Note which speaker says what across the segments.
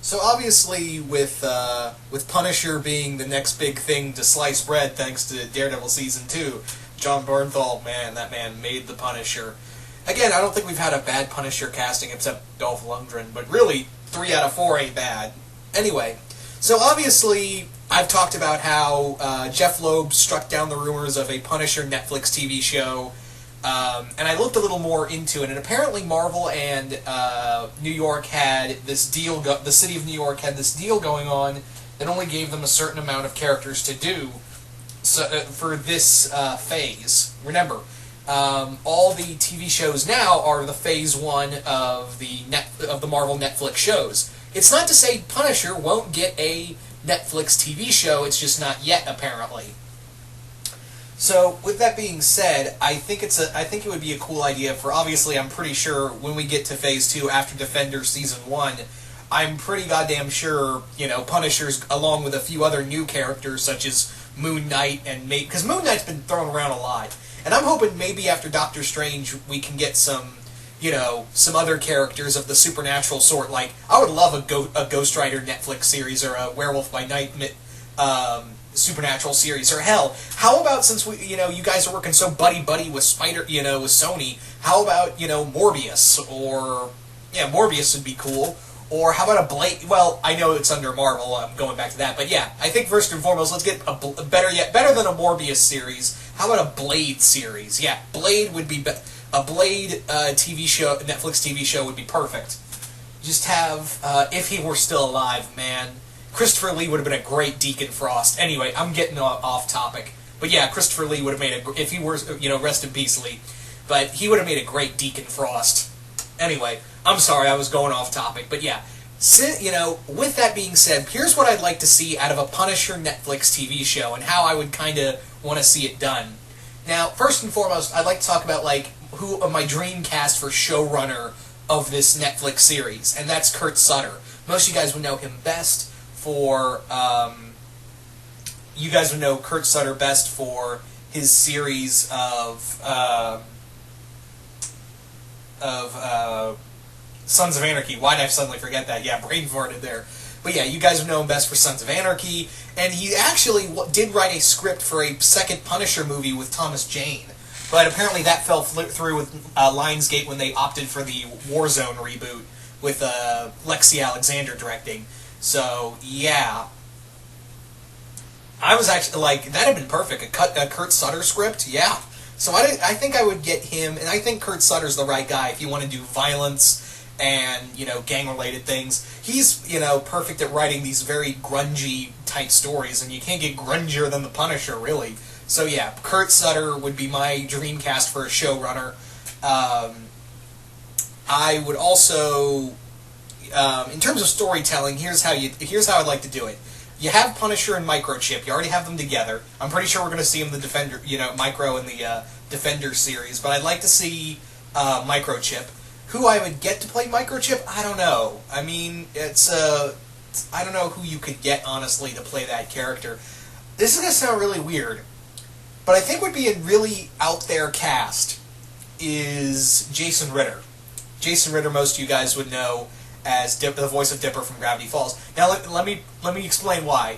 Speaker 1: So obviously, with Punisher being the next big thing to slice bread, thanks to Daredevil season 2, John Bernthal, man, that man made the Punisher. Again, I don't think we've had a bad Punisher casting except Dolph Lundgren, but really 3 out of 4 ain't bad. Anyway, so obviously I've talked about how Jeff Loeb struck down the rumors of a Punisher Netflix TV show. And I looked a little more into it, and apparently Marvel and New York had this deal. The city of New York had this deal going on that only gave them a certain amount of characters to do for this phase. Remember, all the TV shows now are the Phase 1 of the Marvel Netflix shows. It's not to say Punisher won't get a Netflix TV show. It's just not yet, apparently. So, with that being said, I think it would be a cool idea for, obviously, I'm pretty sure when we get to Phase 2 after Defender Season 1, I'm pretty goddamn sure, Punisher's, along with a few other new characters, such as Moon Knight, and because Moon Knight's been thrown around a lot, and I'm hoping maybe after Doctor Strange we can get some other characters of the supernatural sort, like, I would love a Ghost Rider Netflix series, or a Werewolf by Night, supernatural series, or hell, how about, since you guys are working so buddy-buddy with with Sony, how about, Morbius, or, Morbius would be cool, or how about a Blade, well, I know it's under Marvel, I'm going back to that, but yeah, I think first and foremost, let's get better than a Morbius series, how about a Blade series? Yeah, Blade would be, a Blade TV show, Netflix TV show would be perfect. Just have, if he were still alive, man, Christopher Lee would have been a great Deacon Frost. Anyway, I'm getting off topic. But yeah, Christopher Lee would have made if he were, rest in peace, Lee. But he would have made a great Deacon Frost. Anyway, I'm sorry, I was going off topic. But yeah, with that being said, here's what I'd like to see out of a Punisher Netflix TV show, and how I would kind of want to see it done. Now, first and foremost, I'd like to talk about, who my dream cast for showrunner of this Netflix series, and that's Kurt Sutter. Most of you guys would know him best for, you guys would know Kurt Sutter best for his series of Sons of Anarchy. Why did I suddenly forget that? Yeah, brain farted there. But yeah, you guys would know him best for Sons of Anarchy, and he actually did write a script for a second Punisher movie with Thomas Jane. But apparently that fell through with Lionsgate when they opted for the Warzone reboot with Lexi Alexander directing. So, yeah. I was actually, that had been perfect. A Kurt Sutter script, yeah. So I think I would get him, and I think Kurt Sutter's the right guy if you want to do violence and, gang-related things. He's, perfect at writing these very grungy type stories, and you can't get grungier than the Punisher, really. So yeah, Kurt Sutter would be my dream cast for a showrunner. I would also... in terms of storytelling, here's how I'd like to do it. You have Punisher and Microchip. You already have them together. I'm pretty sure we're going to see him in the Defender, Micro in the Defender series. But I'd like to see Microchip. Who I would get to play Microchip, I don't know. I mean, I don't know who you could get, honestly, to play that character. This is going to sound really weird, but I think would be a really out there cast is Jason Ritter. Jason Ritter, most of you guys would know as the voice of Dipper from Gravity Falls. Now, let me explain why.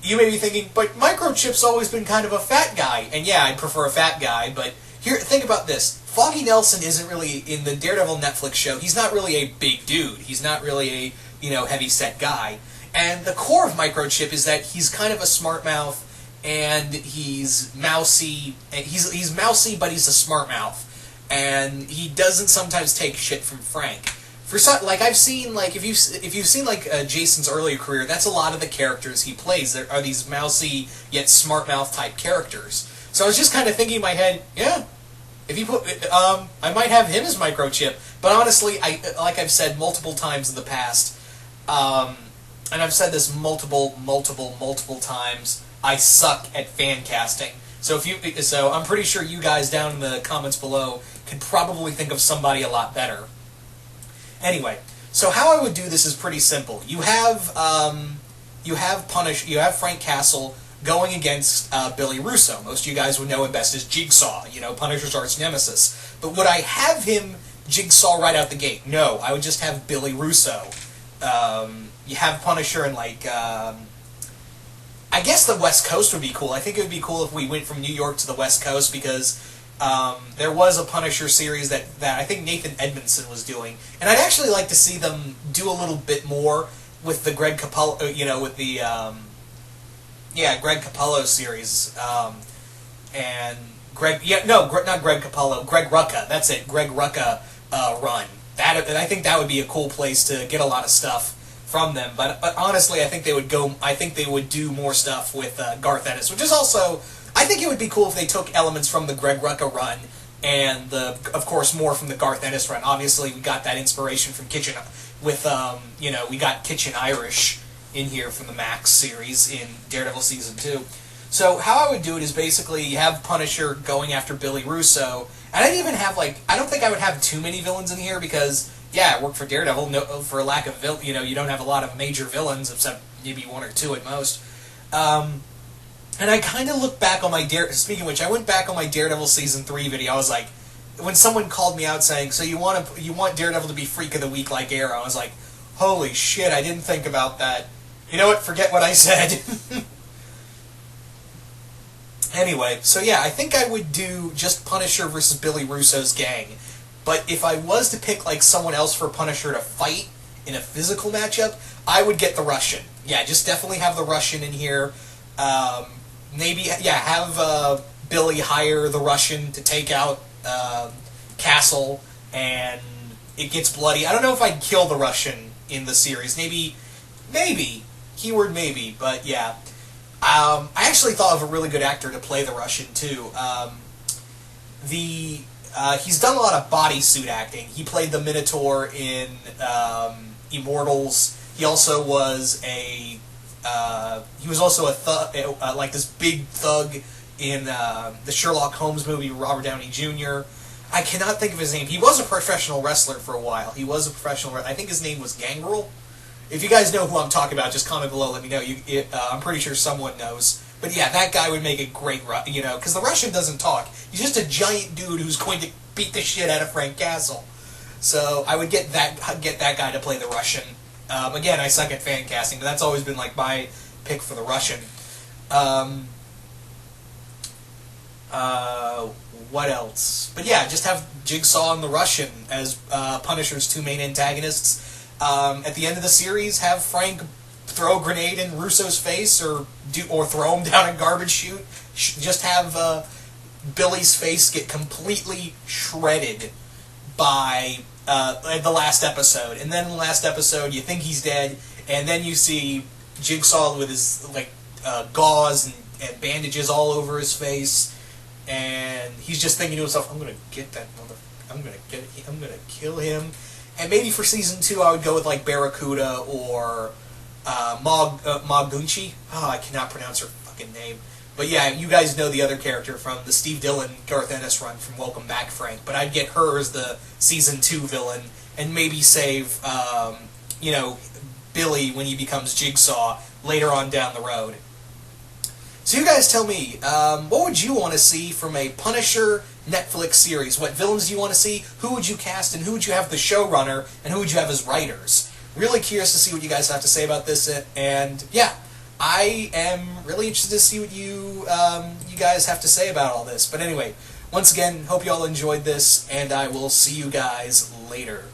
Speaker 1: You may be thinking, but Microchip's always been kind of a fat guy, and yeah, I'd prefer a fat guy, but here, think about this. Foggy Nelson isn't really, in the Daredevil Netflix show, he's not really a big dude. He's not really a, heavy-set guy. And the core of Microchip is that he's kind of a smart mouth, and he's mousy. He's mousy, but he's a smart mouth. And he doesn't sometimes take shit from Frank. I've seen, if you've seen, Jason's earlier career, that's a lot of the characters he plays. There are these mousy, yet smart mouth type characters. So I was just kind of thinking in my head, yeah, if you put, I might have him as Microchip. But honestly, like I've said multiple times in the past, and I've said this multiple times, I suck at fan casting. So I'm pretty sure you guys down in the comments below could probably think of somebody a lot better. Anyway, so how I would do this is pretty simple. You have Frank Castle going against Billy Russo. Most of you guys would know him best as Jigsaw, Punisher's arch nemesis. But would I have him Jigsaw right out the gate? No, I would just have Billy Russo. You have Punisher in like. I guess the West Coast would be cool. I think it would be cool if we went from New York to the West Coast because there was a Punisher series that I think Nathan Edmondson was doing, and I'd actually like to see them do a little bit more with the Greg Capullo, with the Greg Capullo series, and not Greg Capullo, Greg Rucka. That's it, Greg Rucka run. I think that would be a cool place to get a lot of stuff from them. But honestly, I think they would do more stuff with Garth Ennis, which is also, I think it would be cool if they took elements from the Greg Rucka run and of course more from the Garth Ennis run. Obviously, we got that inspiration from Kitchen with we got Kitchen Irish in here from the Max series in Daredevil season 2. So how I would do it is basically you have Punisher going after Billy Russo, and I didn't even have I don't think I would have too many villains in here because. Yeah, it worked for Daredevil. No, for lack of you don't have a lot of major villains except maybe one or two at most. And I kind of look back on my Speaking of which, I went back on my Daredevil season 3 video. I was like, when someone called me out saying, "So you want Daredevil to be Freak of the Week like Arrow?" I was like, "Holy shit! I didn't think about that." You know what? Forget what I said. Anyway, so yeah, I think I would do just Punisher versus Billy Russo's gang. But if I was to pick someone else for Punisher to fight in a physical matchup, I would get the Russian. Yeah, just definitely have the Russian in here. Maybe have Billy hire the Russian to take out Castle, and it gets bloody. I don't know if I'd kill the Russian in the series. Maybe, keyword maybe. But yeah, I actually thought of a really good actor to play the Russian too. He's done a lot of bodysuit acting. He played the Minotaur in Immortals. He also was a thug, this big thug in the Sherlock Holmes movie with Robert Downey Jr. I cannot think of his name. He was a professional wrestler for a while. I think his name was Gangrel. If you guys know who I'm talking about, just comment below. Let me know. I'm pretty sure someone knows. But yeah, that guy would make a great, because the Russian doesn't talk. He's just a giant dude who's going to beat the shit out of Frank Castle. So I would get that guy to play the Russian. Again, I suck at fan casting, but that's always been my pick for the Russian. What else? But yeah, just have Jigsaw and the Russian as Punisher's two main antagonists. At the end of the series, have Frank throw a grenade in Russo's face, or throw him down a garbage chute. Just have Billy's face get completely shredded by the last episode, and then in the last episode you think he's dead, and then you see Jigsaw with his gauze and bandages all over his face, and he's just thinking to himself, "I'm gonna get that I'm gonna kill him." And maybe for season 2, I would go with Barracuda or Mogunchi. Oh, I cannot pronounce her fucking name. But yeah, you guys know the other character from the Steve Dillon, Garth Ennis run from Welcome Back, Frank. But I'd get her as the season 2 villain, and maybe save, Billy when he becomes Jigsaw later on down the road. So you guys tell me, what would you want to see from a Punisher Netflix series? What villains do you want to see? Who would you cast, and who would you have the showrunner, and who would you have as writers? Really curious to see what you guys have to say about this, and yeah, I am really interested to see what you guys have to say about all this. But anyway, once again, hope you all enjoyed this, and I will see you guys later.